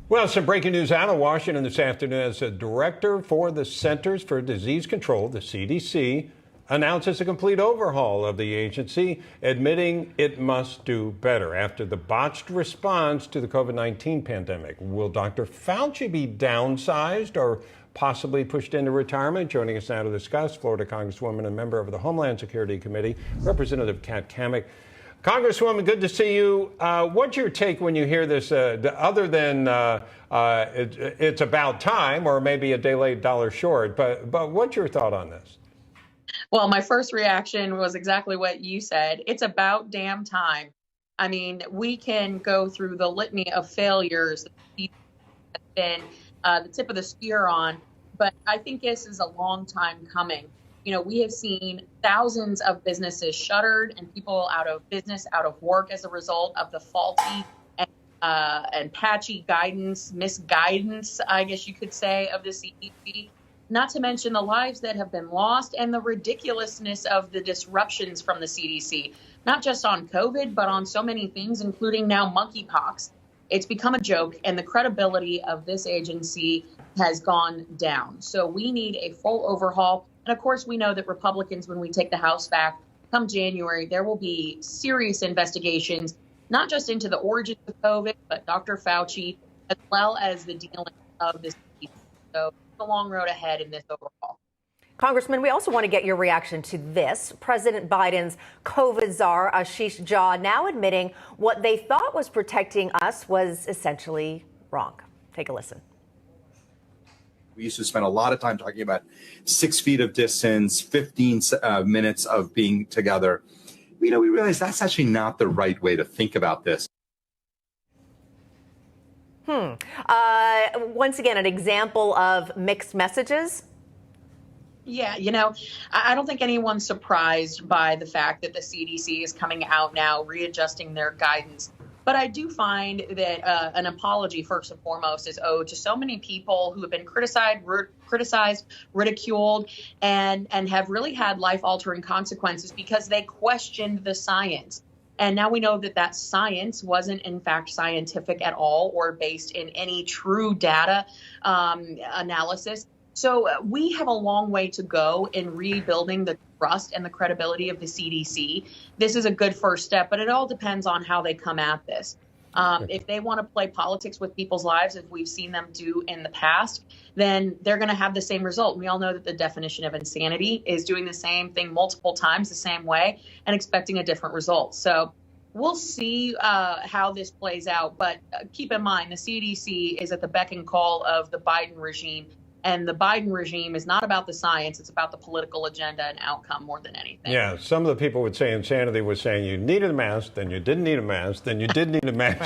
Well, some breaking news out of Washington this afternoon as the director for the Centers for Disease Control, the CDC, announces a complete overhaul of the agency, admitting it must do better after the botched response to the COVID-19 pandemic. Will Dr. Fauci be downsized or possibly pushed into retirement? Joining us now to discuss, Florida Congresswoman and member of the Homeland Security Committee, Representative Cammack. Congresswoman, good to see you. What's your take when you hear this, other than it's about time or maybe a day late, dollar short, but what's your thought on this? Well, my first reaction was exactly what you said. It's about damn time. I mean, we can go through the litany of failures that have been the tip of the spear on, but I think this is a long time coming. You know, we have seen thousands of businesses shuttered and people out of business, out of work as a result of the faulty and patchy guidance, misguidance, I guess you could say, of the CDC. Not to mention the lives that have been lost and the ridiculousness of the disruptions from the CDC, not just on COVID, but on so many things, including now monkeypox. It's become a joke, and the credibility of this agency has gone down. So we need a full overhaul. And of course, we know that Republicans, when we take the House back come January, there will be serious investigations, not just into the origins of COVID, but Dr. Fauci, as well as the dealing of this. So it's a long road ahead in this overhaul. Congressman, we also want to get your reaction to this. President Biden's COVID czar, Ashish Jha, now admitting what they thought was protecting us was essentially wrong. Take a listen. We used to spend a lot of time talking about 6 feet of distance, 15 minutes of being together. We realized that's actually not the right way to think about this. Once again, an example of mixed messages. Yeah, I don't think anyone's surprised by the fact that the CDC is coming out now, readjusting their guidance. But I do find that an apology, first and foremost, is owed to so many people who have been criticized, ridiculed, and have really had life-altering consequences because they questioned the science. And now we know that that science wasn't, in fact, scientific at all or based in any true data analysis. So we have a long way to go in rebuilding the trust and the credibility of the CDC. This is a good first step, but it all depends on how they come at this. If they want to play politics with people's lives, as we've seen them do in the past, then they're going to have the same result. We all know that the definition of insanity is doing the same thing multiple times the same way and expecting a different result. So we'll see how this plays out. But keep in mind, the CDC is at the beck and call of the Biden regime. And the Biden regime is not about the science. It's about the political agenda and outcome more than anything. Yeah, some of the people would say insanity was saying you needed a mask, then you didn't need a mask, then you did need a mask,